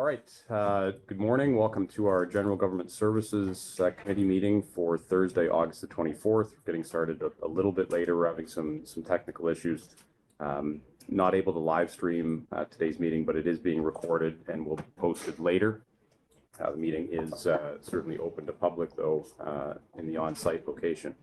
All right. Good morning. Welcome to our General Government Services Committee meeting for Thursday, August the 24th. We're getting started a little bit later. We're having some technical issues. Not able to live stream today's meeting, but it is being recorded and will be posted later. The meeting is certainly open to public, though, in the on-site location.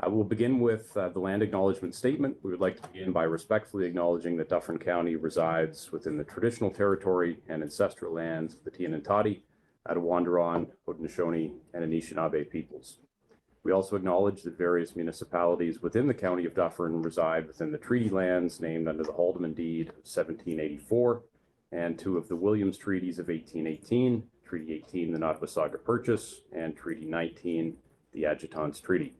We'll begin with the land acknowledgement statement. We would like to begin by respectfully acknowledging that Dufferin County resides within the traditional territory and ancestral lands of the Tianantati, Attawandaron, Haudenosaunee, and Anishinaabe peoples. We also acknowledge that various municipalities within the County of Dufferin reside within the treaty lands named under the Haldimand Deed of 1784 and two of the Williams Treaties of 1818, Treaty 18, the Nottawasaga Purchase, and Treaty 19, the Adjutant's Treaty.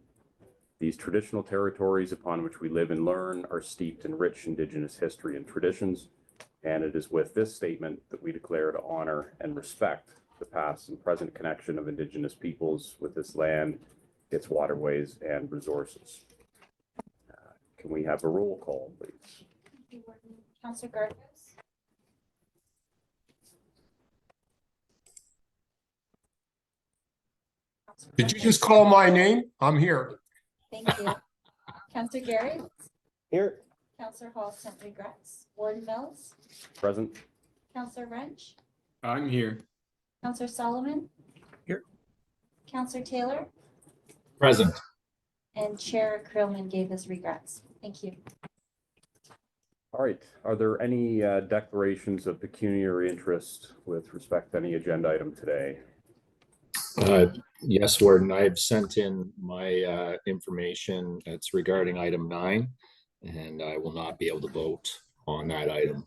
These traditional territories upon which we live and learn are steeped in rich Indigenous history and traditions, and it is with this statement that we declare to honor and respect the past and present connection of Indigenous peoples with this land, its waterways, and resources. Can we have a roll call, please? Councillor Gargos. Did you just call my name? I'm here. Thank you. Councillor Gary. Here. Councillor Hall sent regrets. Warden Mills. Present. Councillor Wrench. I'm here. Councillor Solomon. Here. Councillor Taylor. Present. And Chair Krillman gave his regrets. Thank you. All right. Are there any declarations of pecuniary interest with respect to any agenda item today? Yes, Warden, I've sent in my information that's regarding item 9, and I will not be able to vote on that item.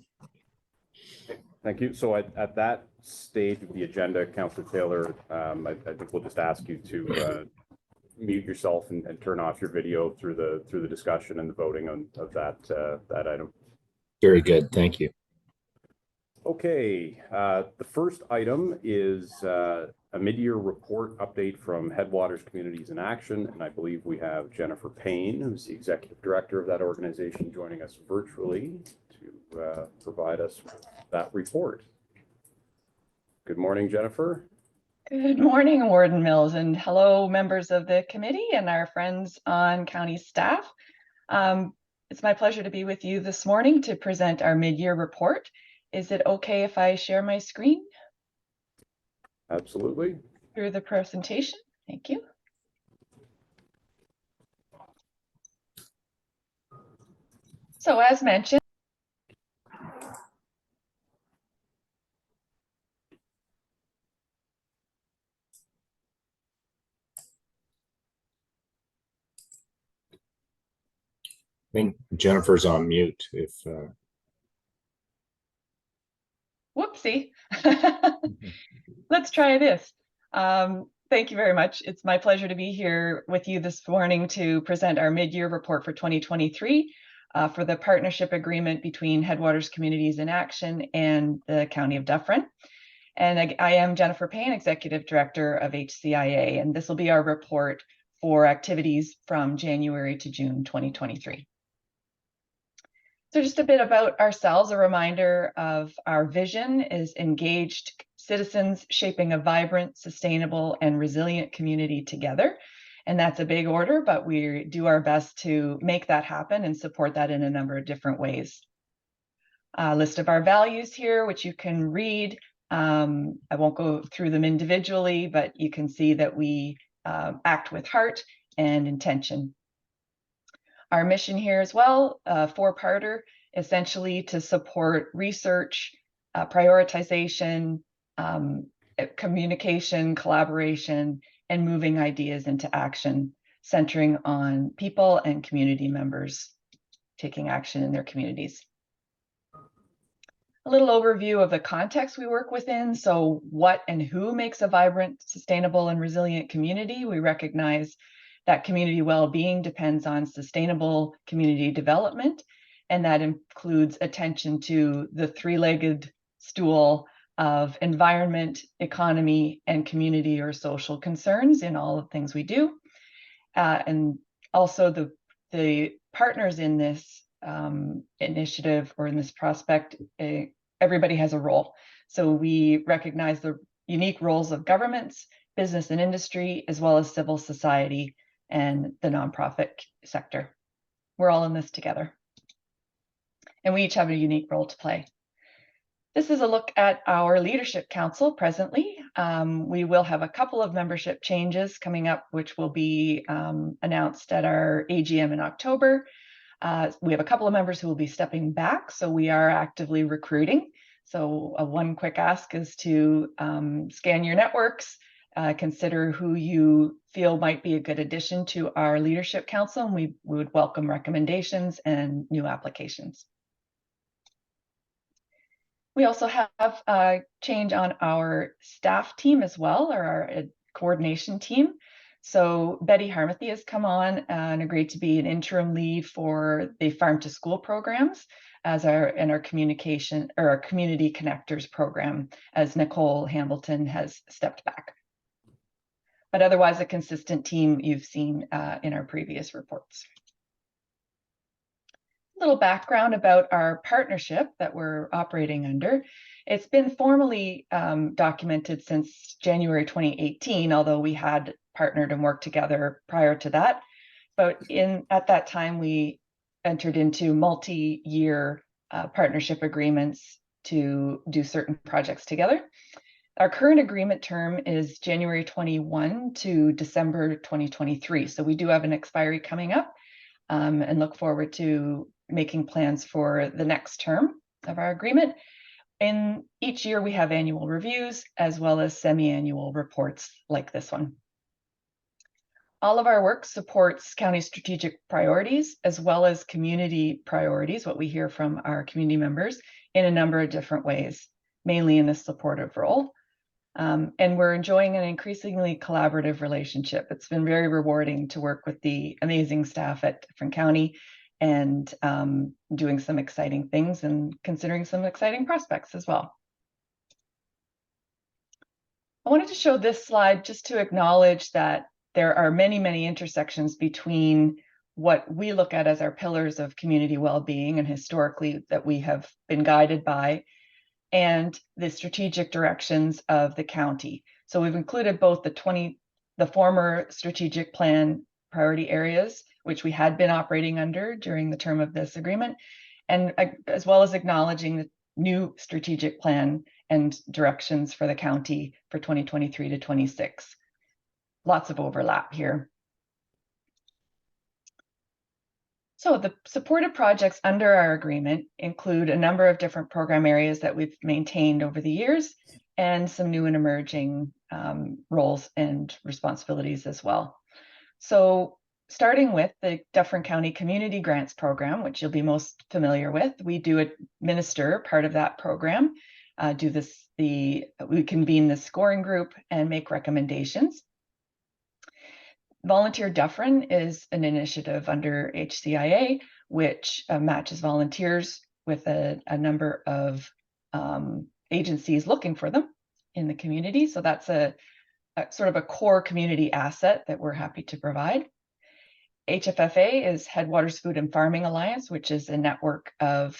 Thank you. So at that stage of the agenda, Councillor Taylor, I think we'll just ask you to mute yourself and turn off your video through the discussion and the voting of that item. Very good. Thank you. Okay. The first item is a mid-year report update from Headwaters Communities in Action, and I believe we have Jennifer Payne, who's the executive director of that organization, joining us virtually to provide us with that report. Good morning, Jennifer. Good morning, Warden Mills, and hello, members of the committee and our friends on county staff. It's my pleasure to be with you this morning to present our mid-year report. Is it okay if I share my screen? Absolutely. Through the presentation. Thank you. So as mentioned, I think Jennifer's on mute. If whoopsie. Let's try this. Thank you very much. It's my pleasure to be here with you this morning to present our mid-year report for 2023 for the partnership agreement between Headwaters Communities in Action and the County of Dufferin. And I am Jennifer Payne, Executive Director of HCIA, and this will be our report for activities from January to June 2023. So just a bit about ourselves, a reminder of our vision is engaged citizens shaping a vibrant, sustainable, and resilient community together. And that's a big order, but we do our best to make that happen and support that in a number of different ways. A list of our values here, which you can read. I won't go through them individually, but you can see that we act with heart and intention. Our mission here as well, four-parter, essentially to support research, prioritization, communication, collaboration, and moving ideas into action, centering on people and community members taking action in their communities. A little overview of the context we work within. So what and who makes a vibrant, sustainable, and resilient community? We recognize that community well-being depends on sustainable community development, and that includes attention to the three-legged stool of environment, economy, and community or social concerns in all the things we do. And also the partners in this initiative or in this prospect everybody has a role. So we recognize the unique roles of governments, business and industry, as well as civil society and the nonprofit sector. We're all in this together. And we each have a unique role to play. This is a look at our leadership council presently. We will have a couple of membership changes coming up, which will be announced at our AGM in October. We have a couple of members who will be stepping back, so we are actively recruiting. So one quick ask is to scan your networks, consider who you feel might be a good addition to our leadership council, and we would welcome recommendations and new applications. We also have a change on our staff team as well, or our coordination team. So Betty Harmathy has come on and agreed to be an interim lead for the farm to school programs as our communication or our community connectors program, as Nicole Hamilton has stepped back. But otherwise a consistent team you've seen in our previous reports. Little background about our partnership that we're operating under. It's been formally documented since January 2018, although we had partnered and worked together prior to that. But at that time, we entered into multi-year partnership agreements to do certain projects together. Our current agreement term is January 21 to December 2023. So we do have an expiry coming up and look forward to making plans for the next term of our agreement. In each year, we have annual reviews as well as semi-annual reports like this one. All of our work supports county strategic priorities as well as community priorities, what we hear from our community members, in a number of different ways, mainly in a supportive role. And we're enjoying an increasingly collaborative relationship. It's been very rewarding to work with the amazing staff at Dufferin County and doing some exciting things and considering some exciting prospects as well. I wanted to show this slide just to acknowledge that there are many, many intersections between what we look at as our pillars of community well-being and historically that we have been guided by, and the strategic directions of the county. So we've included both the former strategic plan priority areas, which we had been operating under during the term of this agreement, and as well as acknowledging the new strategic plan and directions for the county for 2023 to 26. Lots of overlap here. So the supported projects under our agreement include a number of different program areas that we've maintained over the years and some new and emerging roles and responsibilities as well. So starting with the Dufferin County Community Grants Program, which you'll be most familiar with, we do administer part of that program, we convene the scoring group and make recommendations. Volunteer Dufferin is an initiative under HCIA, which matches volunteers with a number of agencies looking for them in the community. So that's a sort of a core community asset that we're happy to provide. HFFA is Headwaters Food and Farming Alliance, which is a network of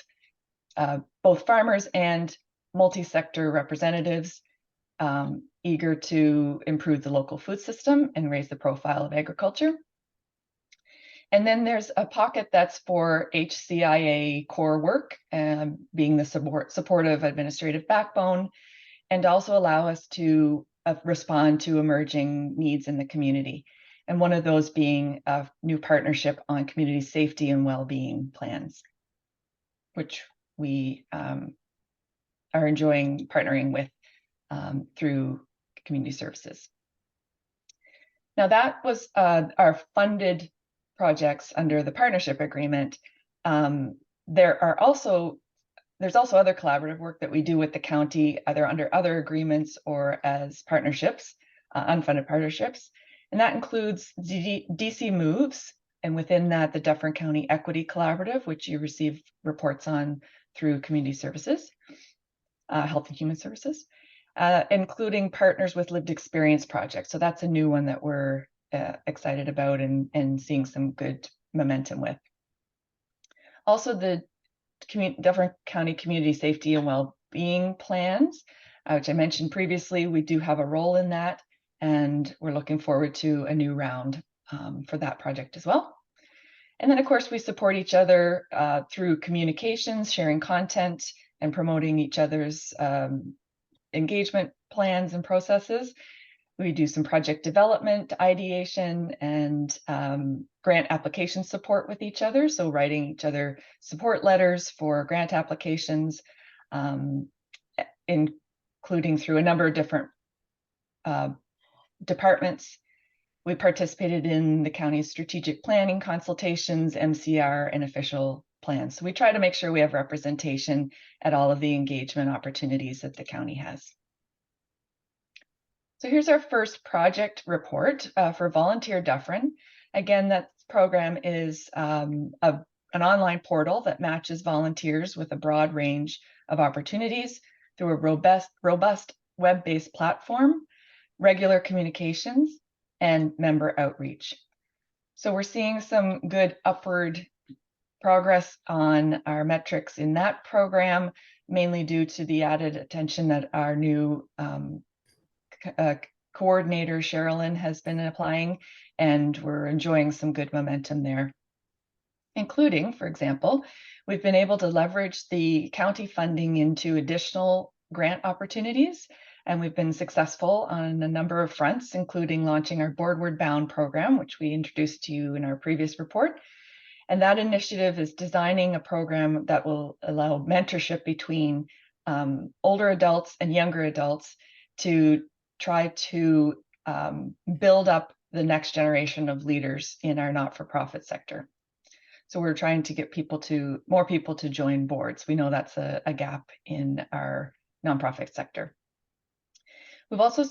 both farmers and multi-sector representatives eager to improve the local food system and raise the profile of agriculture. And then there's a pocket that's for HCIA core work, being the supportive administrative backbone, and also allow us to respond to emerging needs in the community. And one of those being a new partnership on community safety and well-being plans, which we are enjoying partnering with through community services. Now that was our funded projects under the partnership agreement. There's also other collaborative work that we do with the county, either under other agreements or as partnerships, unfunded partnerships. And that includes DC Moves, and within that, the Dufferin County Equity Collaborative, which you receive reports on through Community Services, Health and Human Services, including Partners with Lived Experience projects. So that's a new one that we're excited about and seeing some good momentum with. Also, the Dufferin County Community Safety and well-being plans, which I mentioned previously. We do have a role in that, and we're looking forward to a new round for that project as well. And then, of course, we support each other through communications, sharing content, and promoting each other's engagement plans and processes. We do some project development, ideation, and grant application support with each other. So writing each other support letters for grant applications, including through a number of different departments. We participated in the county's strategic planning consultations, MCR, and official plans. So we try to make sure we have representation at all of the engagement opportunities that the county has. So here's our first project report for Volunteer Dufferin. Again, that program is an online portal that matches volunteers with a broad range of opportunities through a robust web-based platform, regular communications, and member outreach. So we're seeing some good upward progress on our metrics in that program, mainly due to the added attention that our new coordinator, Sherilyn, has been applying, and we're enjoying some good momentum there. Including, for example, we've been able to leverage the county funding into additional grant opportunities, and we've been successful on a number of fronts, including launching our Boardward Bound program, which we introduced to you in our previous report. And that initiative is designing a program that will allow mentorship between older adults and younger adults to try to build up the next generation of leaders in our not-for-profit sector. So we're trying to get more people to join boards. We know that's a gap in our nonprofit sector. We've also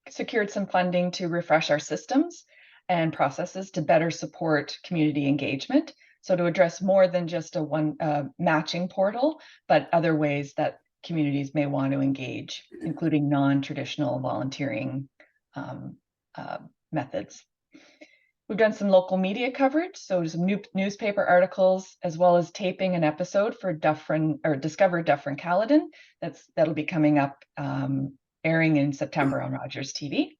secured some funding to refresh our systems and processes to better support community engagement. So to address more than just a matching portal, but other ways that communities may want to engage, including non-traditional volunteering methods. We've done some local media coverage, so some new newspaper articles, as well as taping an episode for Dufferin, or Discover Dufferin Caledon. That'll be coming up, airing in September on Rogers TV.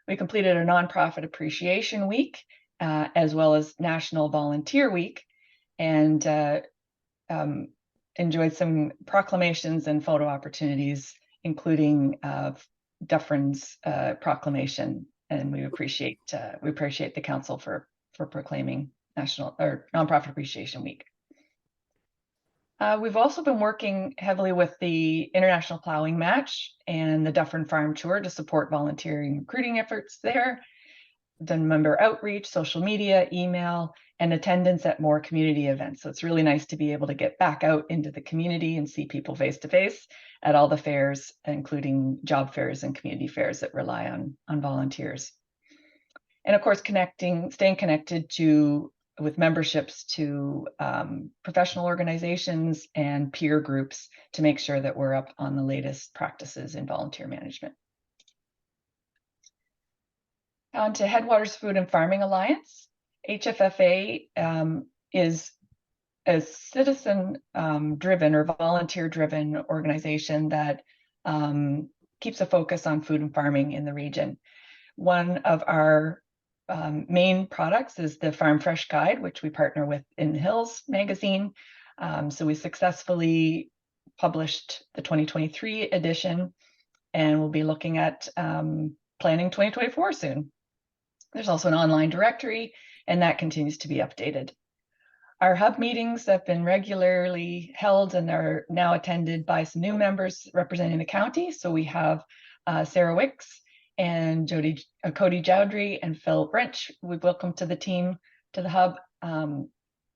We completed a nonprofit appreciation week, as well as National Volunteer Week, and enjoyed some proclamations and photo opportunities, including Dufferin's proclamation. And we appreciate the council for proclaiming National or Nonprofit Appreciation Week. We've also been working heavily with the International Plowing Match and the Dufferin Farm Tour to support volunteering recruiting efforts there. Done member outreach, social media, email, and attendance at more community events. So it's really nice to be able to get back out into the community and see people face to face at all the fairs, including job fairs and community fairs that rely on volunteers. And of course, staying connected with memberships to professional organizations and peer groups to make sure that we're up on the latest practices in volunteer management. On to Headwaters Food and Farming Alliance. HFFA is a citizen-driven or volunteer-driven organization that keeps a focus on food and farming in the region. One of our main products is the Farm Fresh Guide, which we partner with In the Hills magazine. So we successfully published the 2023 edition, and we'll be looking at planning 2024 soon. There's also an online directory, and that continues to be updated. Our hub meetings have been regularly held and are now attended by some new members representing the county. So we have Sarah Wicks and Cody Jowdry and Phil Wrench. We welcome to the team, to the hub. And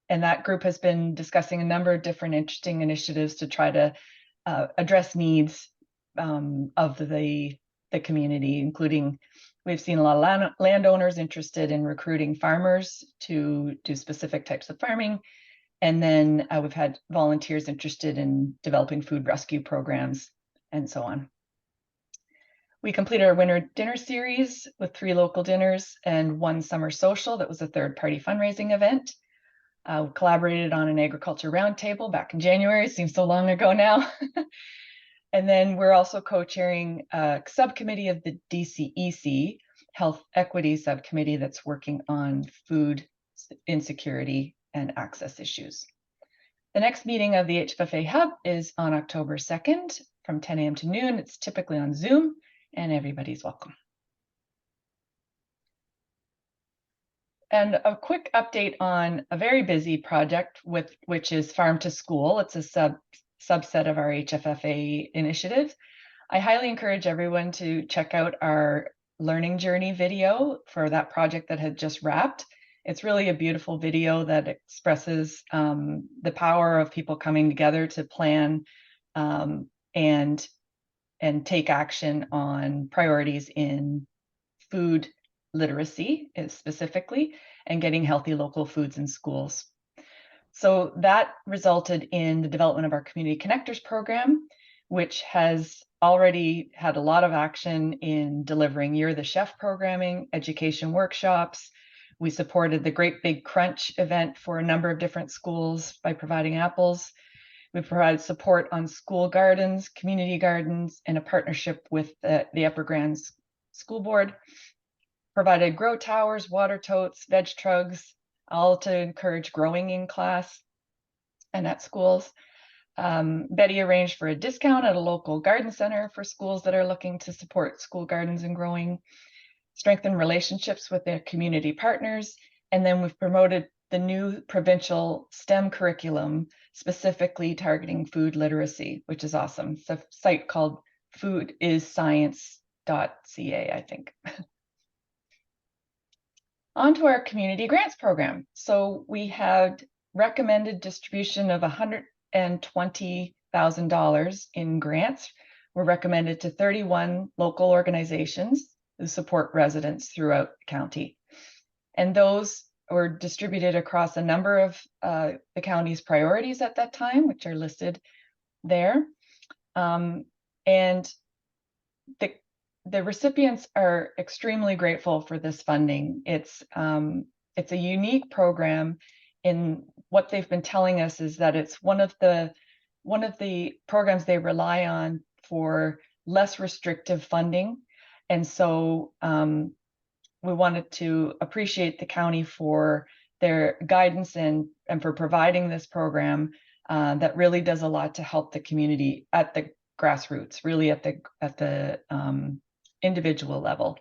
that group has been discussing a number of different interesting initiatives to try to address needs of the community, including we've seen a lot of landowners interested in recruiting farmers to do specific types of farming. And then we've had volunteers interested in developing food rescue programs and so on. We completed our winter dinner series with 3 local dinners and 1 summer social that was a third-party fundraising event. Collaborated on an agriculture roundtable back in January. Seems so long ago now. And then we're also co-chairing a subcommittee of the DCEC, Health Equity Subcommittee, that's working on food insecurity and access issues. The next meeting of the HFFA Hub is on October 2nd from 10 a.m. to noon. It's typically on Zoom, and everybody's welcome. And a quick update on a very busy project which is Farm to School. It's a subset of our HFFA initiative. I highly encourage everyone to check out our learning journey video for that project that had just wrapped. It's really a beautiful video that expresses the power of people coming together to plan and take action on priorities in food literacy specifically, and getting healthy local foods in schools. So that resulted in the development of our Community Connectors program, which has already had a lot of action in delivering You're the Chef programming, education workshops. We supported the Great Big Crunch event for a number of different schools by providing apples. We provided support on school gardens, community gardens, and a partnership with the Upper Grand School Board. Provided grow towers, water totes, veg trugs, all to encourage growing in class and at schools. Betty arranged for a discount at a local garden center for schools that are looking to support school gardens and growing. Strengthen relationships with their community partners. And then we've promoted the new provincial STEM curriculum, specifically targeting food literacy, which is awesome. It's a site called foodisscience.ca, I think. On to our community grants program. So we had recommended distribution of $120,000 in grants. Were recommended to 31 local organizations who support residents throughout the county. And those were distributed across a number of the county's priorities at that time, which are listed there. And the recipients are extremely grateful for this funding. It's a unique program. In what they've been telling us is that it's one of the programs they rely on for less restrictive funding. And so we wanted to appreciate the county for their guidance and for providing this program that really does a lot to help the community at the grassroots, really at the individual level.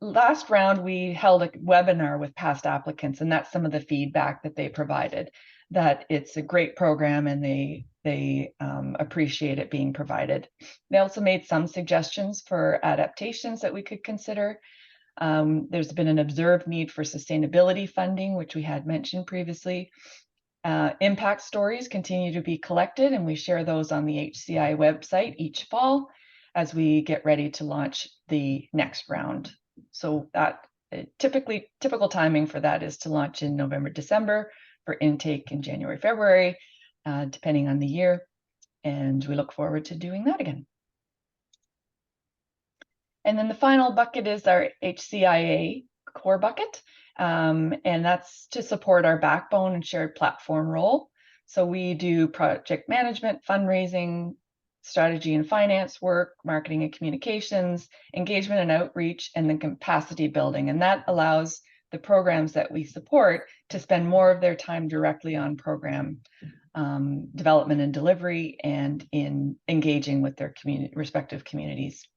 Last round, we held a webinar with past applicants, and that's some of the feedback that they provided, that it's a great program and they appreciate it being provided. They also made some suggestions for adaptations that we could consider. There's been an observed need for sustainability funding, which we had mentioned previously. Impact stories continue to be collected, and we share those on the HCI website each fall as we get ready to launch the next round. So that typical timing for that is to launch in November, December, for intake in January, February, depending on the year. And we look forward to doing that again. And then the final bucket is our HCIA core bucket. And that's to support our backbone and shared platform role. So we do project management, fundraising, strategy and finance work, marketing and communications, engagement and outreach, and then capacity building. And that allows the programs that we support to spend more of their time directly on program development and delivery and in engaging with their respective communities.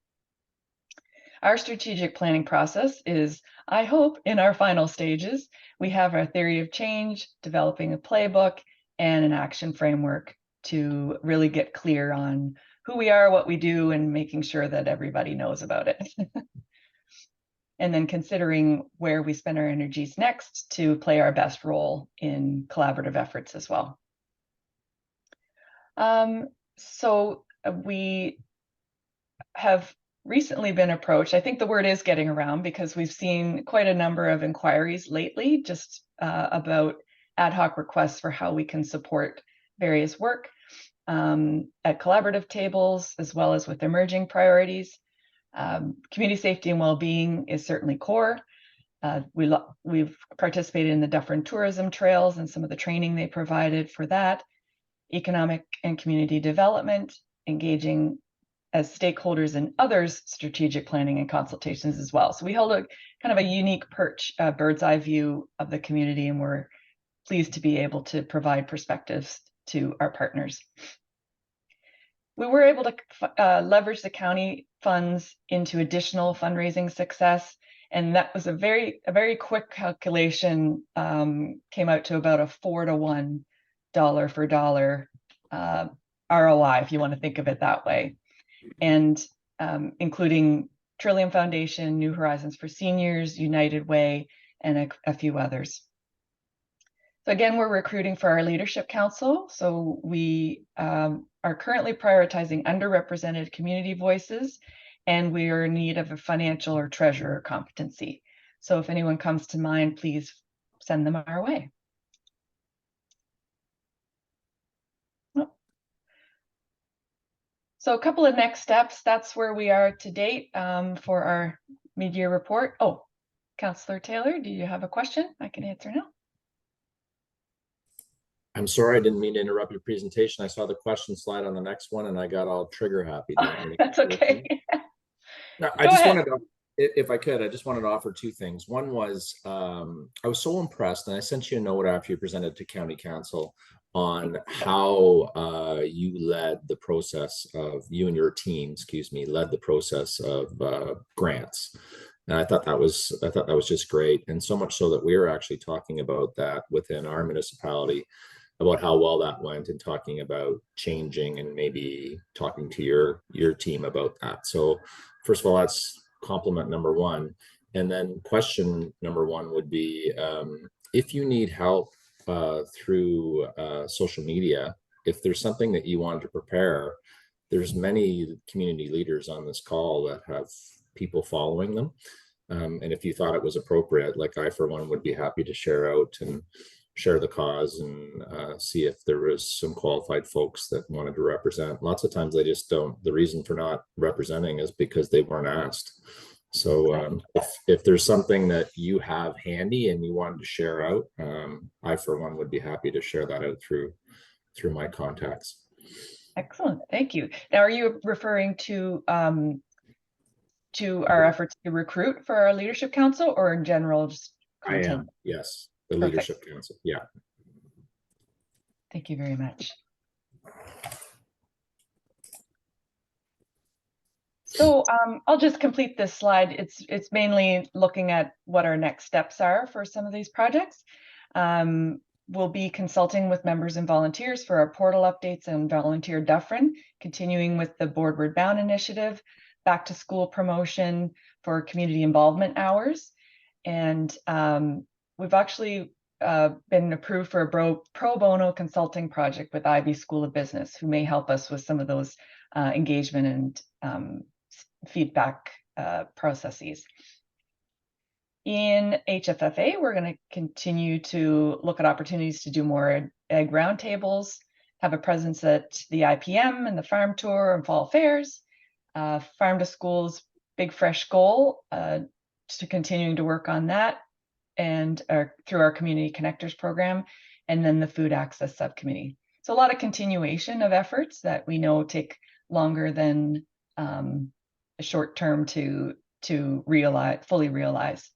Our strategic planning process is, I hope, in our final stages. We have our theory of change, developing a playbook, and an action framework to really get clear on who we are, what we do, and making sure that everybody knows about it. And then considering where we spend our energies next to play our best role in collaborative efforts as well. So we have recently been approached. I think the word is getting around because we've seen quite a number of inquiries lately just about ad hoc requests for how we can support various work at collaborative tables, as well as with emerging priorities. Community safety and well-being is certainly core. We've participated in the Dufferin Tourism Trails and some of the training they provided for that. Economic and community development, engaging as stakeholders in others' strategic planning and consultations as well. So we hold a kind of a unique bird's eye view of the community, and we're pleased to be able to provide perspectives to our partners. We were able to leverage the county funds into additional fundraising success, and that was a very quick calculation. Came out to about a 4-to-1 dollar for dollar ROI, if you want to think of it that way, and including Trillium Foundation, New Horizons for Seniors, United Way, and a few others. So again, we're recruiting for our leadership council. So we are currently prioritizing underrepresented community voices, and we are in need of a financial or treasurer competency. So if anyone comes to mind, please send them our way. So a couple of next steps. That's where we are to date for our mid-year report. Oh, Councillor Taylor, do you have a question? I can answer now. I'm sorry, I didn't mean to interrupt your presentation. I saw the question slide on the next one and I got all trigger happy. That's okay. No, if I could, I just wanted to offer two things. One was, I was so impressed, and I sent you a note after you presented to County Council on how you led the process of, you and your team, excuse me, led the process of grants. And I thought that was just great. And so much so that we were actually talking about that within our municipality, about how well that went, and talking about changing and maybe talking to your team about that. So first of all, that's compliment number one. And then question number one would be, if you need help through social media, if there's something that you wanted to prepare, there's many community leaders on this call that have people following them. And if you thought it was appropriate, like I, for one, would be happy to share out and share the cause and see if there was some qualified folks that wanted to represent. Lots of times they just don't. The reason for not representing is because they weren't asked. So if there's something that you have handy and you wanted to share out, I, for one, would be happy to share that out through my contacts. Excellent, thank you. Now, are you referring to our efforts to recruit for our leadership council, or in general, just content? I am, yes, the Perfect. leadership council, yeah. Thank you very much. So I'll just complete this slide. It's mainly looking at what our next steps are for some of these projects. We'll be consulting with members and volunteers for our portal updates and volunteer Dufferin, continuing with the Boardward Bound initiative, back to school promotion for community involvement hours. And we've actually been approved for a pro bono consulting project with Ivy School of Business, who may help us with some of those engagement and feedback processes. In HFFA, we're going to continue to look at opportunities to do more egg roundtables, have a presence at the IPM and the farm tour and fall fairs, farm to schools big fresh goal, to continuing to work on that, and through our community connectors program, and then the food access subcommittee. So a lot of continuation of efforts that we know take longer than a short term to fully realize.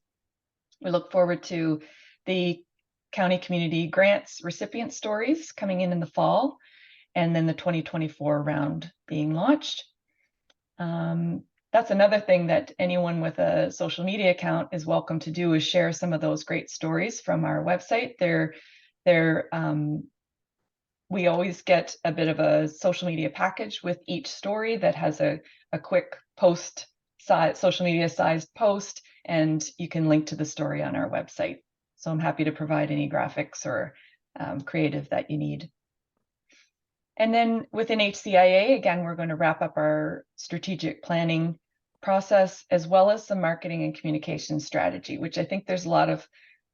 We look forward to the county community grants recipient stories coming in the fall, and then the 2024 round being launched. That's another thing that anyone with a social media account is welcome to do, is share some of those great stories from our website. We always get a bit of a social media package with each story that has a quick post size, social media sized post, and you can link to the story on our website. So I'm happy to provide any graphics or creative that you need. And then within HCIA, again, we're going to wrap up our strategic planning process, as well as some marketing and communication strategy, which I think there's a lot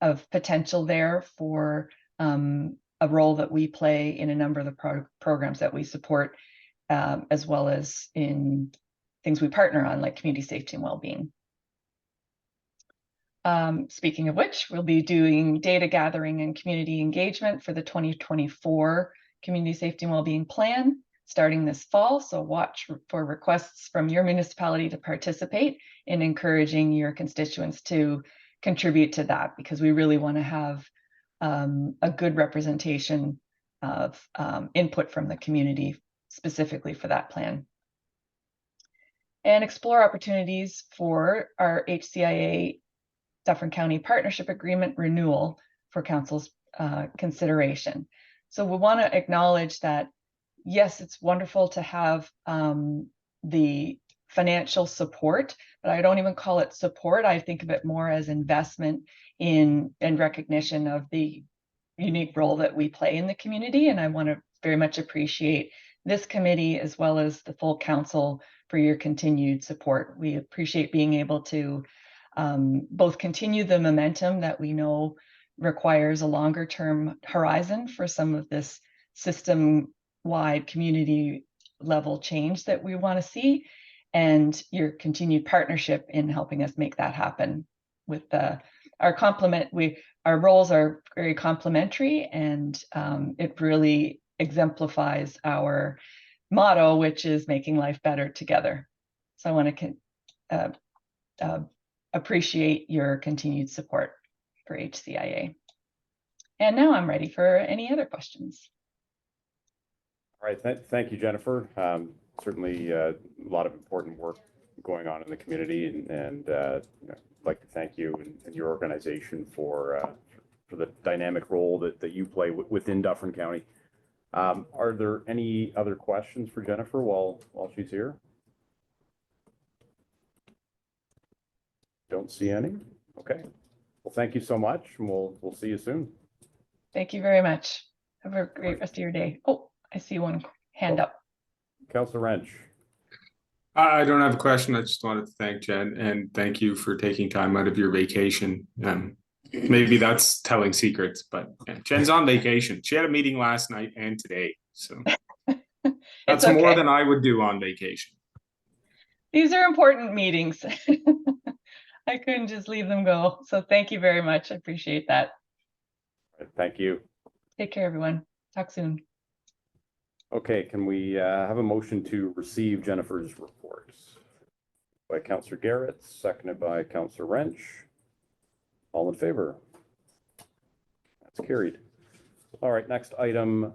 of potential there for a role that we play in a number of the programs that we support, as well as in things we partner on, like community safety and well-being. Speaking of which, we'll be doing data gathering and community engagement for the 2024 Community Safety and Wellbeing Plan starting this fall. So watch for requests from your municipality to participate in encouraging your constituents to contribute to that, because we really want to have a good representation of input from the community specifically for that plan. And explore opportunities for our HCIA Dufferin County Partnership Agreement renewal for Council's consideration. So we want to acknowledge that, yes, it's wonderful to have the financial support, but I don't even call it support. I think of it more as investment in and recognition of the unique role that we play in the community. And I want to very much appreciate this committee as well as the full council for your continued support. We appreciate being able to both continue the momentum that we know requires a longer term horizon for some of this system-wide community level change that we want to see, and your continued partnership in helping us make that happen. With our roles are very complementary, and it really exemplifies our motto, which is making life better together. So I want to appreciate your continued support for HCIA. And now I'm ready for any other questions. All right, thank you, Jennifer. Certainly a lot of important work going on in the community, and I'd like to thank you and your organization for the dynamic role that you play within Dufferin County. Are there any other questions for Jennifer while she's here? Don't see any. Okay. Well, thank you so much, and we'll see you soon. Thank you very much. Have a great rest of your day. Oh, I see one hand up. Councillor Wrench. I don't have a question. I just wanted to thank Jen and thank you for taking time out of your vacation. Maybe that's telling secrets, but Jen's on vacation. She had a meeting last night and today, so that's okay. more than I would do on vacation. These are important meetings. I couldn't just leave them go. So thank you very much. I appreciate that. Thank you. Take care, everyone. Talk soon. Okay, can we have a motion to receive Jennifer's reports? By Councillor Garrett, seconded by Councillor Wrench. All in favor? That's carried. All right, next item,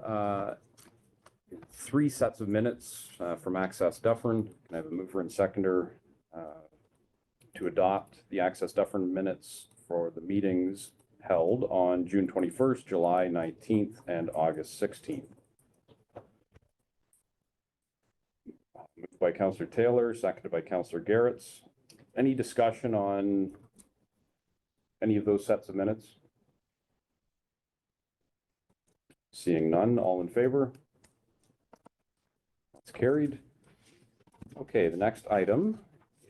3 sets of minutes from Access Dufferin. Can I have a mover and seconder to adopt the Access Dufferin minutes for the meetings held on June 21st, July 19th, and August 16th? Moved by Councillor Taylor, seconded by Councillor Garrett. Any discussion on any of those sets of minutes? Seeing none, all in favor? That's carried. Okay, the next item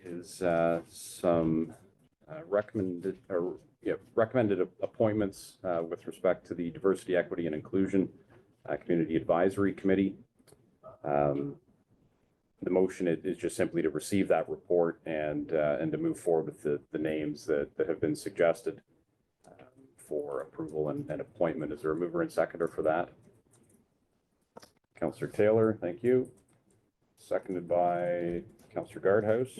is some recommended appointments with respect to the Diversity, Equity, and Inclusion Community Advisory Committee. The motion is just simply to receive that report and to move forward with the names that have been suggested for approval and appointment. Is there a mover and seconder for that? Councillor Taylor, thank you. Seconded by Councillor Guardhouse.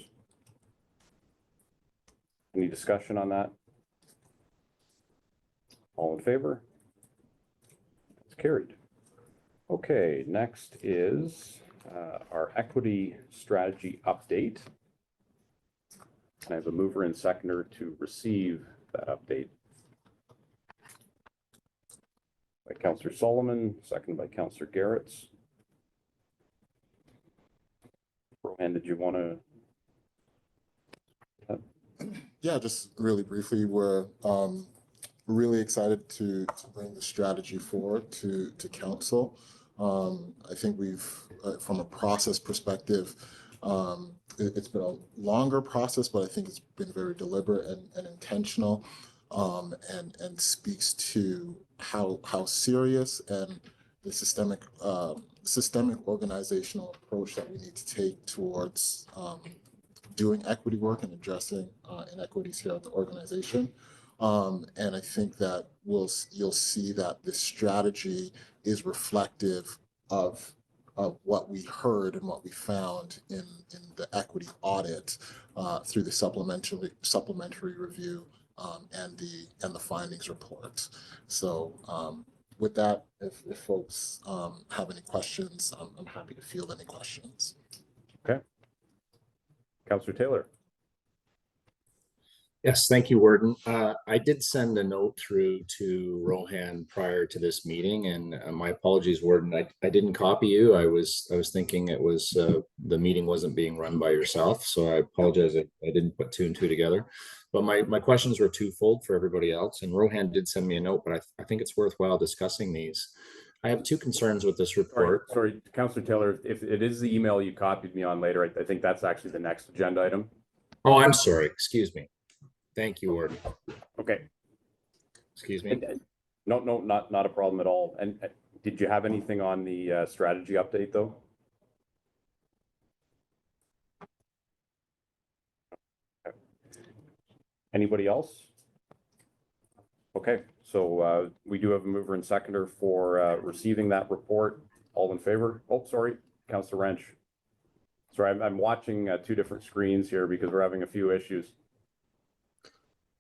Any discussion on that? All in favor? It's carried. Okay, next is our equity strategy update. I have a mover and seconder to receive that update. By Councillor Solomon, seconded by Councillor Garrett. Rohan, did you want to? Yeah, just really briefly, we're really excited to bring the strategy forward to council. I think we've, from a process perspective, it's been a longer process, but I think it's been very deliberate and intentional, and speaks to how serious and the systemic organizational approach that we need to take towards doing equity work and addressing inequities here at the organization. And I think that you'll see that this strategy is reflective of what we heard and what we found in the equity audit through the supplementary review and the findings report. So with that, if folks have any questions, I'm happy to field any questions. Okay. Councillor Taylor. Yes, thank you, Warden. I did send a note through to Rohan prior to this meeting, and my apologies, Warden. I didn't copy you. I was thinking it was the meeting wasn't being run by yourself, so I apologize. I didn't put two and two together. But my questions were twofold for everybody else, and Rohan did send me a note, but I think it's worthwhile discussing these. I have two concerns with this report. Sorry, Councillor Taylor, if it is the email you copied me on later, I think that's actually the next agenda item. Oh, I'm sorry. Excuse me. Thank you, Warden. Okay. Excuse me. No, not a problem at all. And did you have anything on the strategy update though? Okay. Anybody else? Okay, so we do have a mover and seconder for receiving that report. All in favor? Oh, sorry, Councillor Wrench. Sorry, I'm watching two different screens here because we're having a few issues.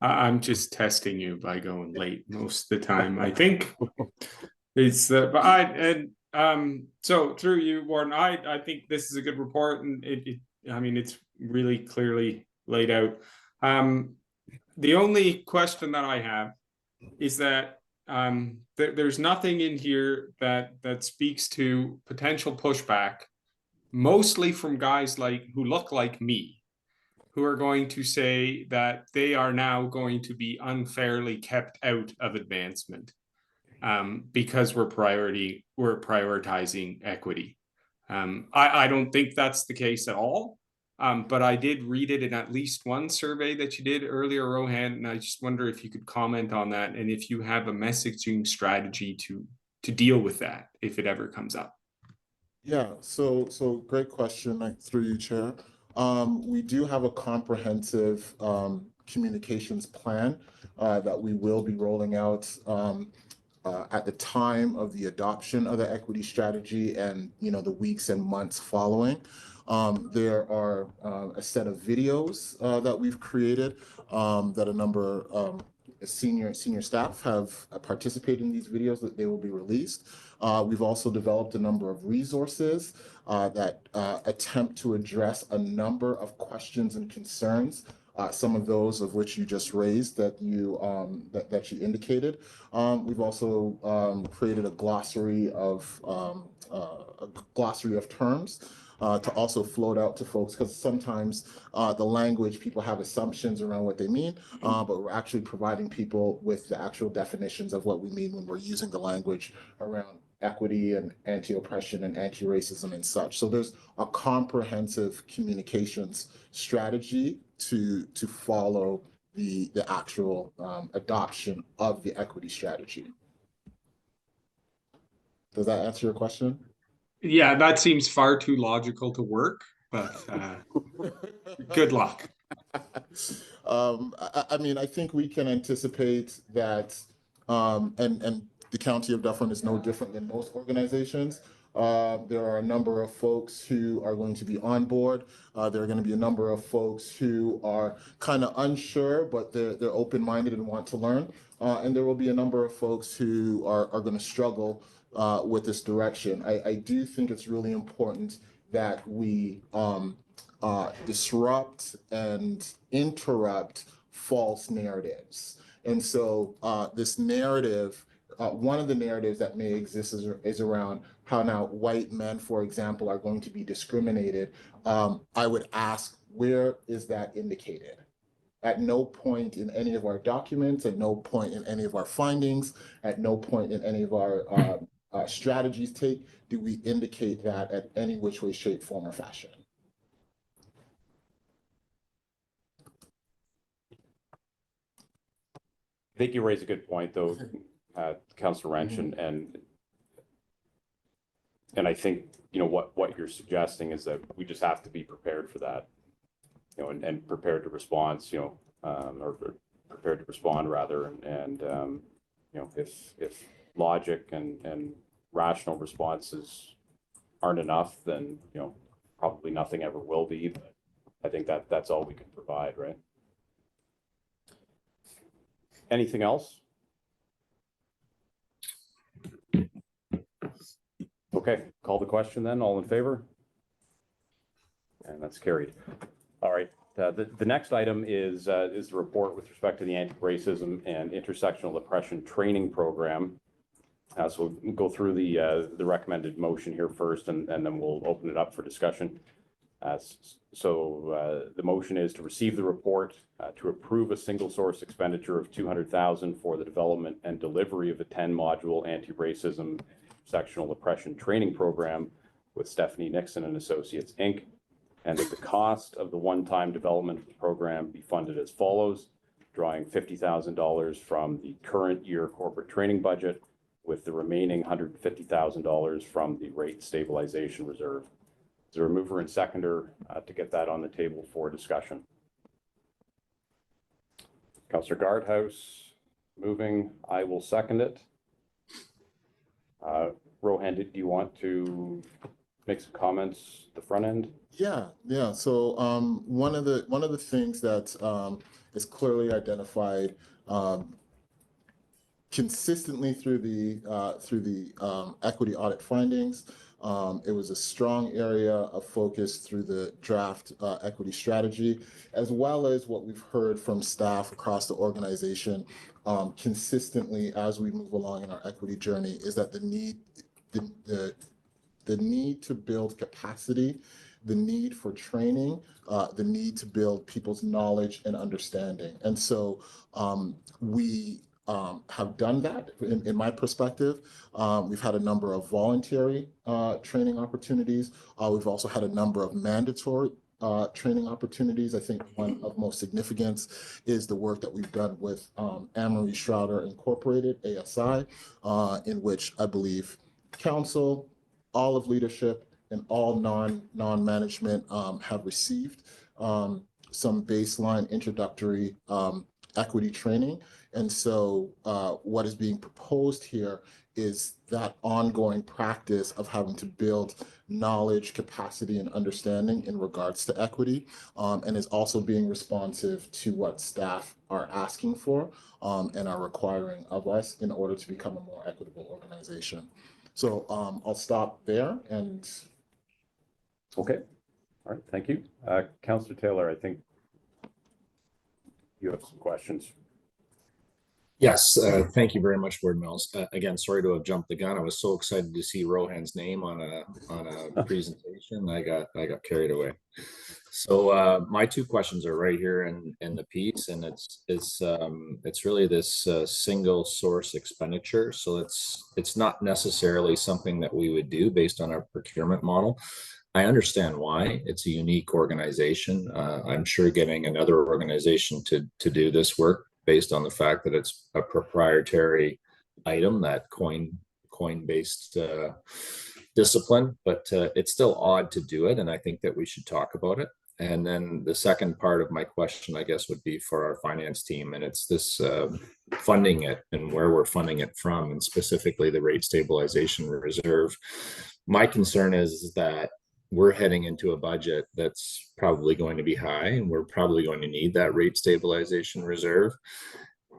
I'm just testing you by going late most of the time. I think it's so through you, Warden, I think this is a good report, and I mean it's really clearly laid out. The only question that I have is that there's nothing in here that speaks to potential pushback, mostly from guys who look like me, who are going to say that they are now going to be unfairly kept out of advancement because we're prioritizing equity. I don't think that's the case at all, but I did read it in at least one survey that you did earlier, Rohan, and I just wonder if you could comment on that and if you have a messaging strategy to deal with that if it ever comes up. Yeah, so great question through you, Chair. We do have a comprehensive communications plan that we will be rolling out at the time of the adoption of the equity strategy and the weeks and months following. There are a set of videos that we've created that a number of senior staff have participated in these videos that they will be released. We've also developed a number of resources that attempt to address a number of questions and concerns, some of those of which you just raised that you indicated. We've also created a glossary of terms to also float out to folks, because sometimes the language, people have assumptions around what they mean, but we're actually providing people with the actual definitions of what we mean when we're using the language around equity and anti-oppression and anti-racism and such. So there's a comprehensive communications strategy to follow the actual adoption of the equity strategy. Does that answer your question? Yeah, that seems far too logical to work, but good luck. I mean, I think we can anticipate that, and the County of Dufferin is no different than most organizations. There are a number of folks who are going to be on board. There are going to be a number of folks who are kind of unsure, but they're open-minded and want to learn. And there will be a number of folks who are going to struggle with this direction. I do think it's really important that we disrupt and interrupt false narratives. And so this narrative, one of the narratives that may exist is around how now white men, for example, are going to be discriminated. I would ask, where is that indicated? At no point in any of our documents, at no point in any of our findings, at no point in any of our strategies do we indicate that at any which way, shape, form, or fashion. I think you raise a good point, though, Councillor Wrench, and I think what you're suggesting is that we just have to be prepared for that. you know, and prepared to respond, you know, or prepared to respond rather, and you know, if logic and rational responses aren't enough, then, you know, probably nothing ever will be, but I think that's all we can provide, right? Anything else? Okay, call the question then. All in favor? And that's carried. All right. The next item is the report with respect to the anti-racism and intersectional oppression training program. So we'll go through the recommended motion here first, and then we'll open it up for discussion. The motion is to receive the report, to approve a single source expenditure of $200,000 for the development and delivery of a 10-module anti-racism intersectional oppression training program with Stephanie Nixon and Associates, Inc., and that the cost of the one-time development of the program be funded as follows, drawing $50,000 from the current year corporate training budget, with the remaining $150,000 from the rate stabilization reserve. Is there a mover and seconder to get that on the table for discussion? Councillor Guardhouse moving. I will second it. Rohan, do you want to make some comments at the front end? Yeah. So one of the things that is clearly identified consistently through the equity audit findings. It was a strong area of focus through the draft equity strategy, as well as what we've heard from staff across the organization consistently as we move along in our equity journey, is that the need to build capacity, the need for training, the need to build people's knowledge and understanding. And so we have done that in my perspective. We've had a number of voluntary training opportunities. We've also had a number of mandatory training opportunities. I think one of most significance is the work that we've done with Anne-Marie Schroeder Incorporated, ASI, in which I believe council, all of leadership, and all non-management have received some baseline introductory equity training. And so what is being proposed here is that ongoing practice of having to build knowledge, capacity, and understanding in regards to equity, and is also being responsive to what staff are asking for and are requiring of us in order to become a more equitable organization. So I'll stop there and. Okay. All right. Thank you. Councillor Taylor, I think you have some questions. Yes, thank you very much, Board Mills. Again, sorry to have jumped the gun. I was so excited to see Rohan's name on a presentation. I got carried away. So my two questions are right here in the piece, and it's really this single source expenditure. So it's not necessarily something that we would do based on our procurement model. I understand why. It's a unique organization. I'm sure getting another organization to do this work based on the fact that it's a proprietary item, that coin-based discipline, but it's still odd to do it, and I think that we should talk about it. And then the second part of my question, I guess, would be for our finance team, and it's this funding it and where we're funding it from, and specifically the rate stabilization reserve. My concern is that we're heading into a budget that's probably going to be high, and we're probably going to need that rate stabilization reserve.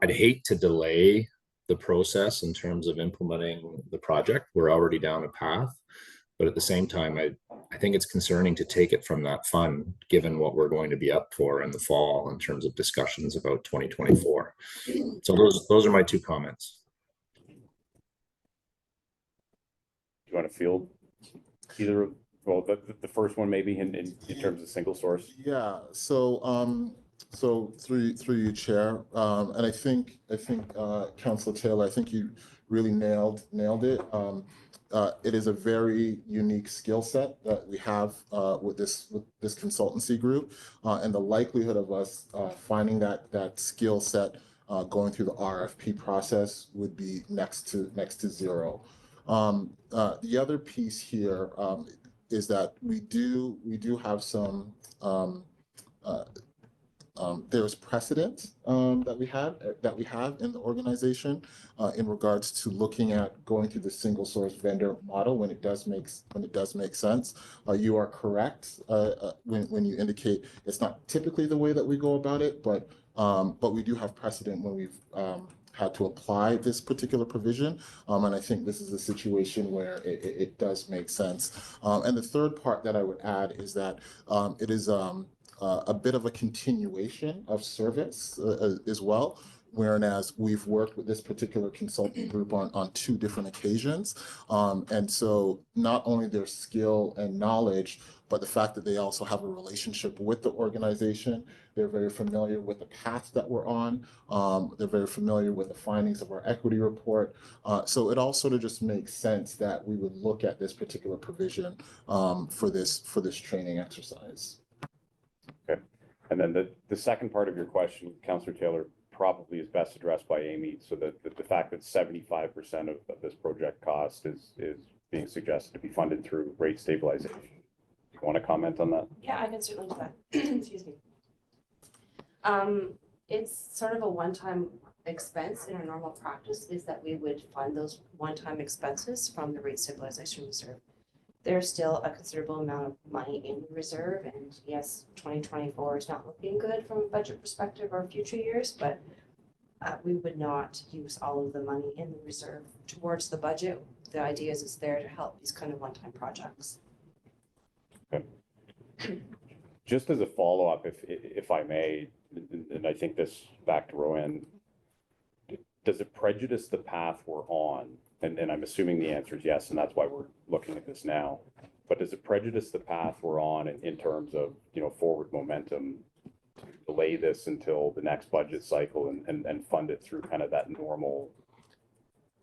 I'd hate to delay the process in terms of implementing the project. We're already down a path, but at the same time, I think it's concerning to take it from that fund, given what we're going to be up for in the fall in terms of discussions about 2024. So those are my two comments. Do you want to field either? Well, the first one maybe in terms of single source. Yeah. So so through you, Chair, and I think Councillor Taylor, I think you really nailed it. It is a very unique skill set that we have with this consultancy group, and the likelihood of us finding that skill set going through the RFP process would be next to zero. The other piece here is that we do have some there's precedent that we have in the organization in regards to looking at going through the single source vendor model when it does make sense. You are correct when you indicate it's not typically the way that we go about it, but we do have precedent when we've had to apply this particular provision. And I think this is a situation where it does make sense. And the third part that I would add is that it is a bit of a continuation of service as well. Whereas we've worked with this particular consulting group on 2 different occasions. And so not only their skill and knowledge, but the fact that they also have a relationship with the organization. They're very familiar with the path that we're on. They're very familiar with the findings of our equity report. So it all sort of just makes sense that we would look at this particular provision for this training exercise. Okay. And then the second part of your question, Councillor Taylor, probably is best addressed by Amy. So the fact that 75% of this project cost is being suggested to be funded through rate stabilization. Do you want to comment on that? Yeah, I can certainly do that. Excuse me. It's sort of a one-time expense in our normal practice is that we would fund those one-time expenses from the rate stabilization reserve. There's still a considerable amount of money in the reserve, and yes, 2024 is not looking good from a budget perspective or future years, but we would not use all of the money in the reserve towards the budget. The idea is it's there to help these kind of one-time projects. Okay. Just as a follow-up, if I may, and I think this back to Rowan, does it prejudice the path we're on? And I'm assuming the answer is yes, and that's why we're looking at this now. But does it prejudice the path we're on in terms of, forward momentum to delay this until the next budget cycle and fund it through kind of that normal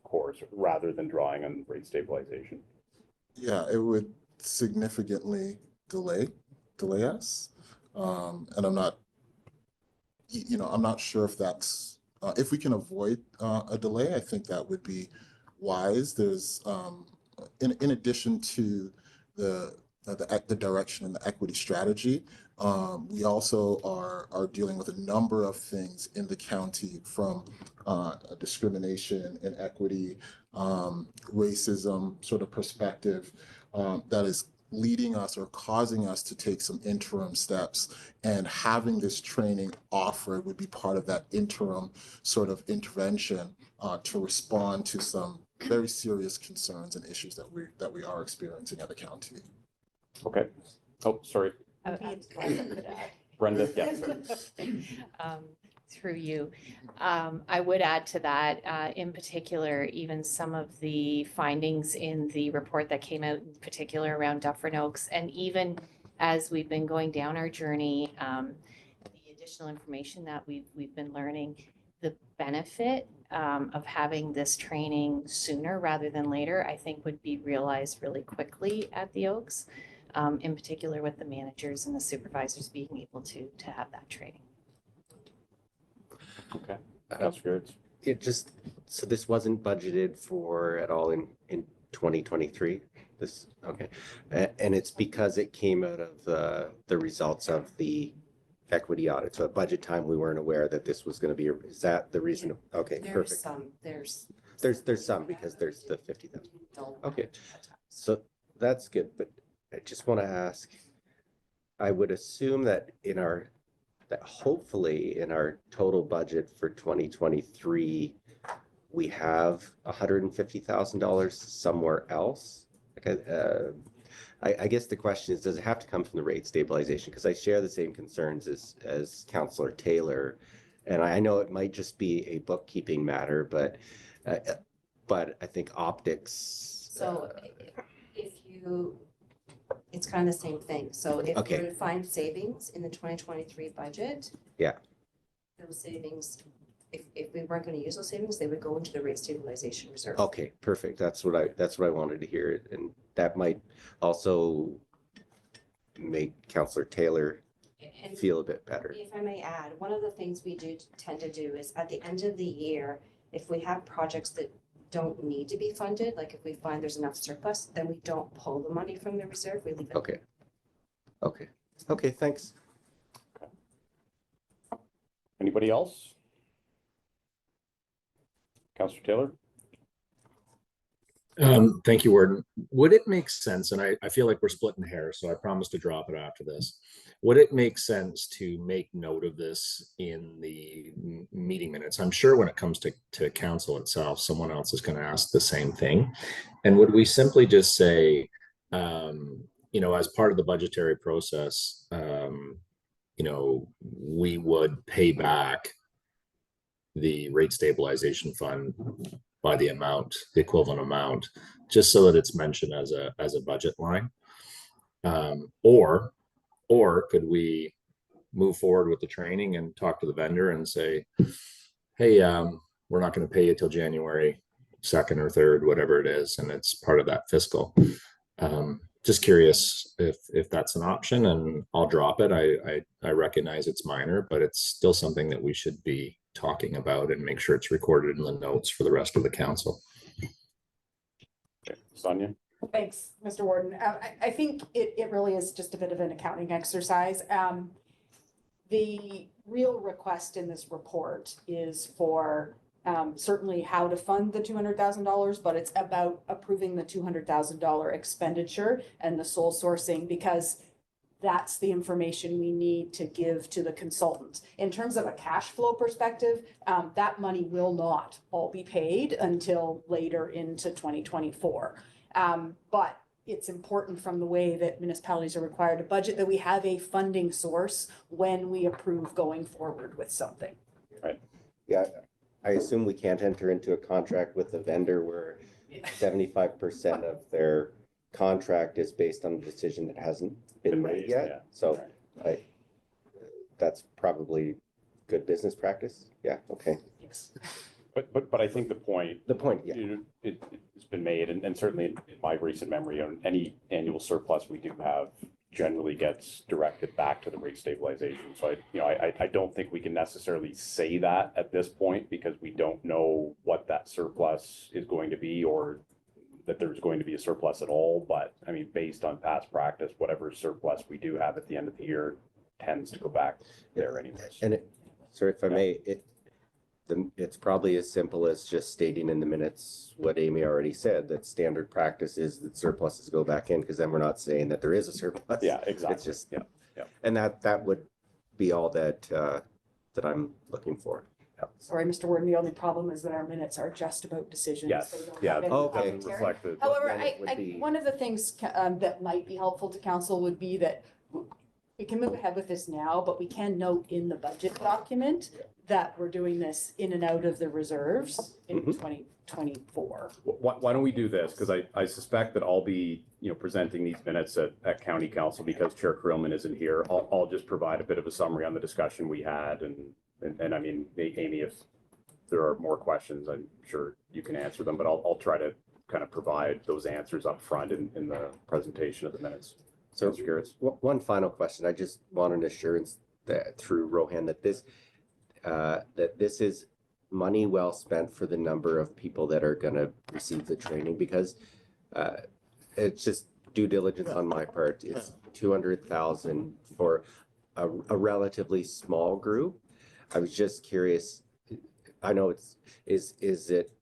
course rather than drawing on rate stabilization? Yeah, it would significantly delay us. And I'm not sure if that's, if we can avoid a delay, I think that would be wise. There's, in addition to the direction and the equity strategy, we also are dealing with a number of things in the county from discrimination and equity, racism sort of perspective that is leading us or causing us to take some interim steps, and having this training offered would be part of that interim sort of intervention to respond to some very serious concerns and issues that we are experiencing at the county. Okay. Oh, sorry. Brenda, yeah. Through you. I would add to that, in particular, even some of the findings in the report that came out in particular around Dufferin Oaks, and even as we've been going down our journey, the additional information that we've been learning, the benefit of having this training sooner rather than later, I think would be realized really quickly at the Oaks, in particular with the managers and the supervisors being able to have that training. Okay, that's good. So this wasn't budgeted for at all in 2023. Okay, and it's because it came out of the results of the equity audit. So at budget time, we weren't aware that this was going to be. Is that the reason? Okay, perfect. There's some because there's the 50,000. Okay, so that's good. But I just want to ask. I would assume that hopefully in our total budget for 2023, we have $150,000 somewhere else. I guess the question is, does it have to come from the rate stabilization? Because I share the same concerns as Councillor Taylor, and I know it might just be a bookkeeping matter, but I think optics. So it's kind of the same thing. So if we were to find savings in the 2023 budget, those savings, if we weren't going to use those savings, they would go into the rate stabilization reserve. Okay, perfect. That's what I wanted to hear, and that might also make Councillor Taylor feel a bit better. If I may add, one of the things we tend to do is at the end of the year, if we have projects that don't need to be funded, like if we find there's enough surplus, then we don't pull the money from the reserve, we leave it. Okay, thanks. Anybody else? Councillor Taylor? Thank you, Warden. Would it make sense, and I feel like we're splitting hairs, so I promise to drop it after this. Would it make sense to make note of this in the meeting minutes? I'm sure when it comes to council itself, someone else is going to ask the same thing. And would we simply just say, as part of the budgetary process, we would pay back the rate stabilization fund by the equivalent amount, just so that it's mentioned as a budget line? Or could we move forward with the training and talk to the vendor and say, hey, we're not going to pay you till January 2nd or 3rd, whatever it is, and it's part of that fiscal. Just curious if that's an option, and I'll drop it. I recognize it's minor, but it's still something that we should be talking about and make sure it's recorded in the notes for the rest of the council. Okay. Sonia? Thanks, Mr. Warden. I think it really is just a bit of an accounting exercise. The real request in this report is for certainly how to fund the $200,000, but it's about approving the $200,000 expenditure and the sole sourcing, because that's the information we need to give to the consultants. In terms of a cash flow perspective, that money will not all be paid until later into 2024. But it's important from the way that municipalities are required to budget that we have a funding source when we approve going forward with something. Right. Yeah, I assume we can't enter into a contract with the vendor where 75% of their contract is based on a decision that hasn't been made yet. Yeah. So that's probably good business practice. Yeah. Okay. Yes. But I think the point, Yeah. It's been made, and certainly in my recent memory, on any annual surplus we do have generally gets directed back to the rate stabilization. So I don't think we can necessarily say that at this point, because we don't know what that surplus is going to be, or that there's going to be a surplus at all. But I mean, based on past practice, whatever surplus we do have at the end of the year tends to go back there anyways. And sorry if I may, it's probably as simple as just stating in the minutes what Amy already said, that standard practice is that surpluses go back in, because then we're not saying that there is a surplus. Yeah, exactly. It's just, yeah. And that would be all that I'm looking for. Sorry, Mr. Warden, the only problem is that our minutes are just about decisions. Yes, They don't yeah. have any Okay. commentary. Reflected. However, then it would be- one of the things that might be helpful to council would be that we can move ahead with this now, but we can note in the budget document that we're doing this in and out of the reserves in 2024. Why don't we do this? Because I suspect that I'll be, presenting these minutes at county council, because Chair Krillman isn't here. I'll just provide a bit of a summary on the discussion we had, and I mean, Amy, if there are more questions, I'm sure you can answer them, but I'll try to kind of provide those answers up front in the presentation of the minutes. So Mr. Garretts? one final question. I just want an assurance that through Rohan that this is money well spent for the number of people that are going to receive the training, because it's just due diligence on my part. It's 200,000 for a relatively small group. I was just curious. I know is it,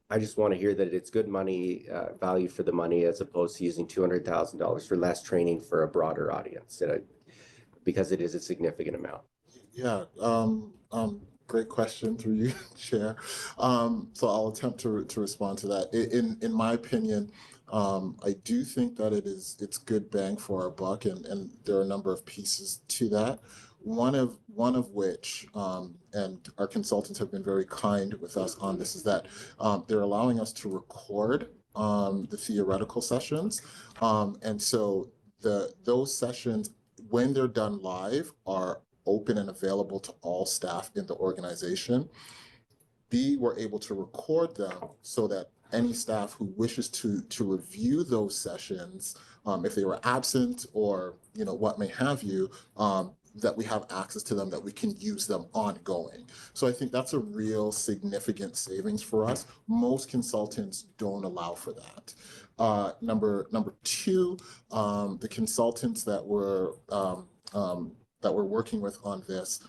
I just want to hear that it's good money, value for the money, as opposed to using $200,000 for less training for a broader audience, because it is a significant amount. Yeah, great question through you, Chair. So I'll attempt to respond to that. In my opinion, I do think that it's good bang for our buck, and there are a number of pieces to that. One of which, and our consultants have been very kind with us on this, is that they're allowing us to record the theoretical sessions, and so those sessions, when they're done live, are open and available to all staff in the organization. We're able to record them so that any staff who wishes to review those sessions, if they were absent or what may have you, that we have access to them, that we can use them ongoing. So I think that's a real significant savings for us. Most consultants don't allow for that. Number two, the consultants that were that we're working with on this,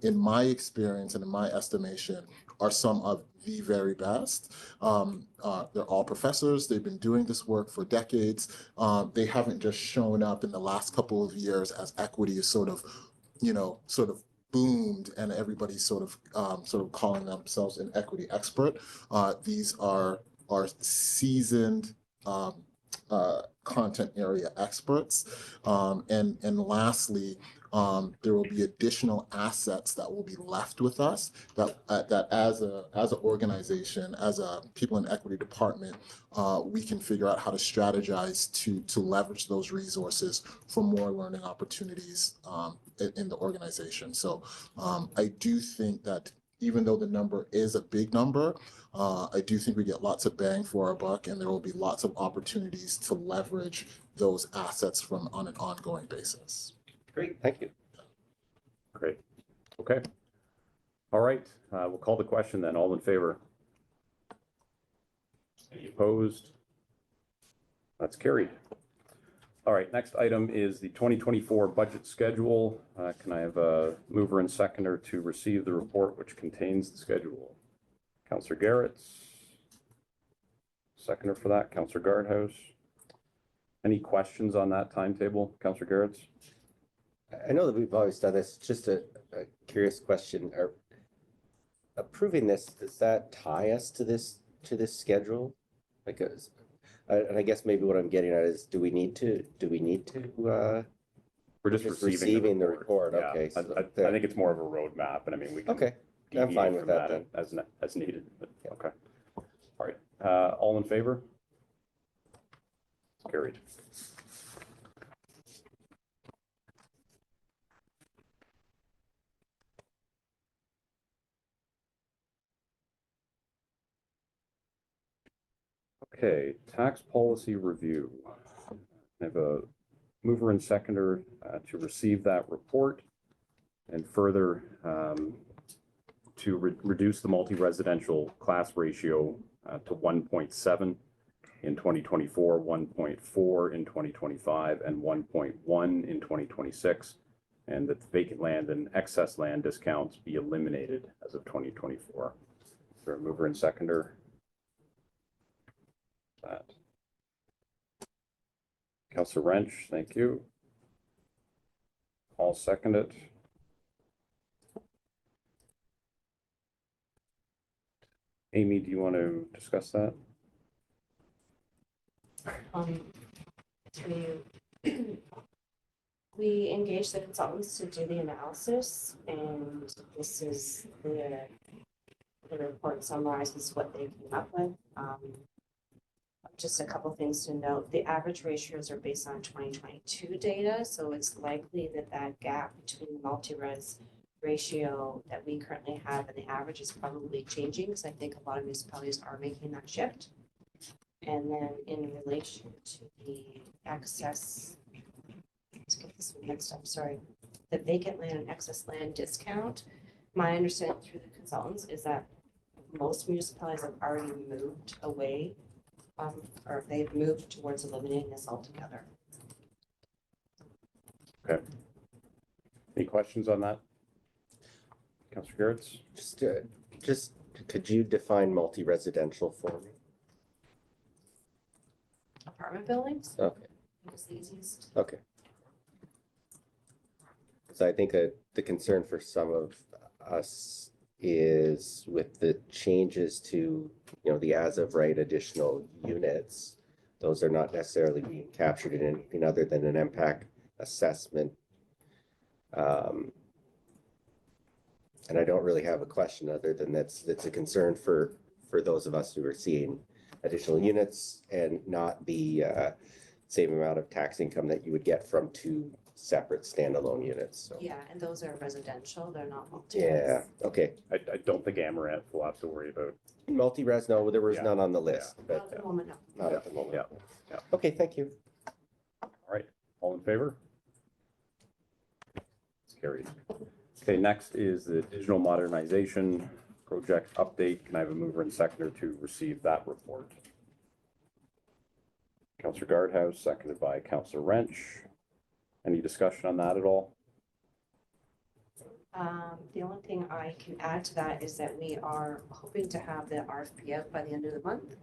in my experience and in my estimation, are some of the very best. They're all professors. They've been doing this work for decades. They haven't just shown up in the last couple of years as equity is sort of boomed and everybody's sort of calling themselves an equity expert. These are seasoned content area experts. And lastly, there will be additional assets that will be left with us that as an organization, as a people in equity department, we can figure out how to strategize to leverage those resources for more learning opportunities in the organization. So I do think that even though the number is a big number, I do think we get lots of bang for our buck, and there will be lots of opportunities to leverage those assets on an ongoing basis. Great, thank you. Great. Okay. All right. We'll call the question then. All in favor? Any opposed? That's carried. All right. Next item is the 2024 budget schedule. Can I have a mover and seconder to receive the report which contains the schedule? Councillor Garrett. Seconder for that, Councillor Guardhouse. Any questions on that timetable, Councillor Garrett? I know that we've always done this, just a curious question. Are approving this, does that tie us to this schedule? Like, and I guess maybe what I'm getting at is, do we need to We're just receiving the report. Yeah, okay. So I think it's more of a roadmap, and I mean, we can Okay, I'm fine with that then. as needed. But, okay. All right. All in favor? Carried. Okay, tax policy review. I have a mover and seconder to receive that report and further to reduce the multi-residential class ratio to 1.7 in 2024, 1.4 in 2025, and 1.1 in 2026, and that the vacant land and excess land discounts be eliminated as of 2024. Is there a mover and seconder? That. Councillor Wrench, thank you. I'll second it. Amy, do you want to discuss that? We engaged the consultants to do the analysis, and this is the report summarizes what they came up with. Just a couple things to note. The average ratios are based on 2022 data, so it's likely that that gap between the multi-res ratio that we currently have and the average is probably changing, because I think a lot of municipalities are making that shift. And then in relation to the excess, let's get this one mixed up, sorry, the vacant land and excess land discount, my understanding through the consultants is that most municipalities have already moved away or they've moved towards eliminating this altogether. Okay. Any questions on that? Councillor Garrett? Just could you define multi-residential for me? Apartment buildings? Okay. It's the easiest. Okay. So I think that the concern for some of us is with the changes to, the as of right additional units, those are not necessarily being captured in anything other than an impact assessment. And I don't really have a question other than that's a concern for those of us who are seeing additional units and not the same amount of tax income that you would get from two separate standalone units. So. Yeah, and those are residential, they're not multi-res. Yeah, okay. I don't think Amaranth will have to worry about. Multi-res, no, there was none on the list, Not but at the moment, no. not at the moment. Yeah. Okay, thank you. All right, all in favor? It's carried. Okay, next is the digital modernization project update. Can I have a mover and seconder to receive that report? Councillor Guardhouse, seconded by Councillor Wrench. Any discussion on that at all? The only thing I can add to that is that we are hoping to have the RFP out by the end of the month.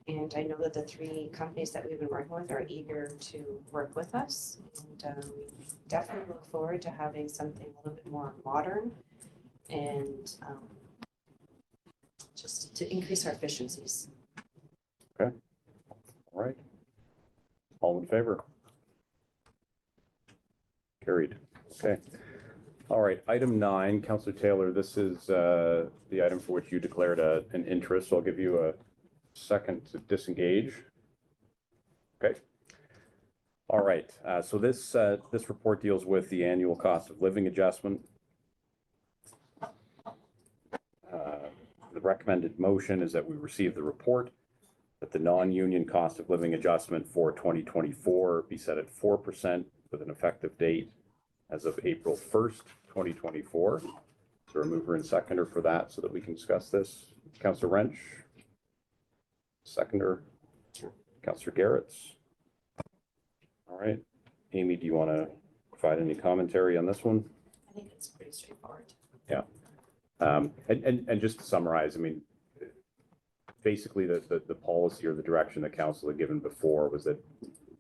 And I know that the 3 companies that we've been working with are eager to work with us. And definitely look forward to having something a little bit more modern and just to increase our efficiencies. All right. All in favor? Carried. Okay. All right, item 9, Councillor Taylor, this is the item for which you declared an interest. So I'll give you a second to disengage. Okay. All right, so this report deals with the annual cost of living adjustment. The recommended motion is that we receive the report, that the non-union cost of living adjustment for 2024 be set at 4% with an effective date as of April 1st, 2024. Is there a mover and seconder for that so that we can discuss this? Councillor Wrench? Seconder? Councillor Garretts? All right. Amy, do you want to provide any commentary on this one? I think it's pretty straightforward. Yeah. And just to summarize, I mean, basically the policy or the direction that council had given before was that,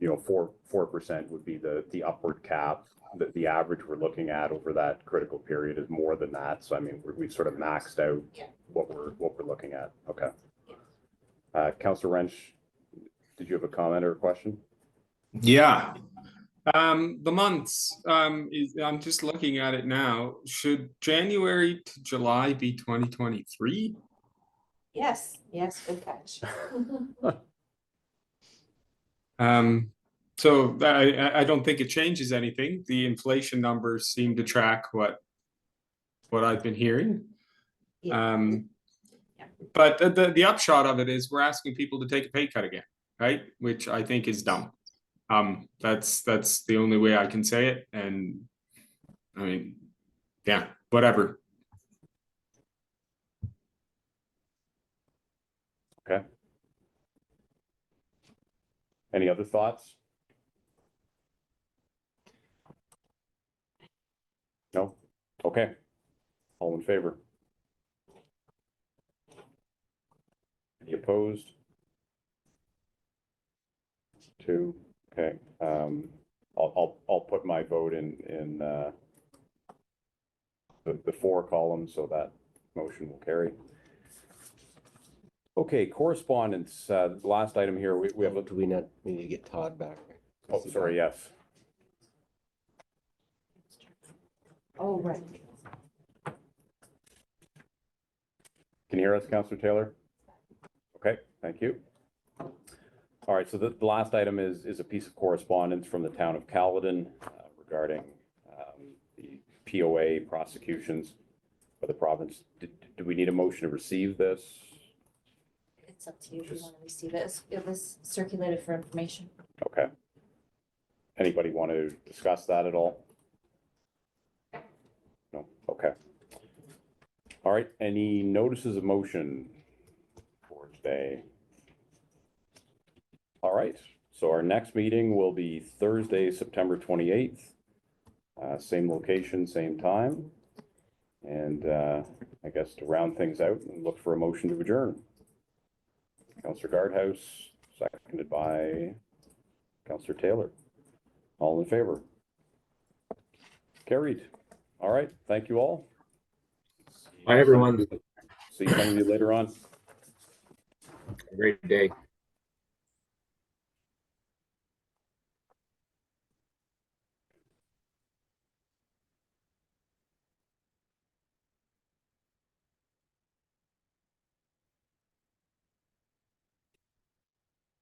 you know, 4% would be the upward cap. The average we're looking at over that critical period is more than that. So I mean, we've sort of maxed out what we're looking at. Okay. Councillor Wrench, did you have a comment or a question? Yeah. The months, I'm just looking at it now. Should January to July be 2023? Yes, good catch. So I don't think it changes anything. The inflation numbers seem to track what I've been hearing. But the upshot of it is we're asking people to take a pay cut again, right? Which I think is dumb. That's the only way I can say it. And I mean, yeah, whatever. Okay. Any other thoughts? No? Okay. All in favor? Any opposed? 2. Okay. I'll put my vote in the 4 columns so that motion will carry. Okay, correspondence. The last item here, we have. Do we need to get Todd back? Oh, sorry. Yes. Oh, right. Can you hear us, Councillor Taylor? Okay, thank you. All right, so the last item is a piece of correspondence from the town of Caledon regarding the POA prosecutions by the province. Do we need a motion to receive this? It's up to you if you want to receive it. It was circulated for information. Okay. Anybody want to discuss that at all? No? Okay. All right, any notices of motion for today? All right, so our next meeting will be Thursday, September 28th. Same location, same time. And I guess to round things out and look for a motion to adjourn. Councillor Guardhouse, seconded by Councillor Taylor. All in favor? Carried. All right, thank you all. Bye, everyone. See you later on. Great day.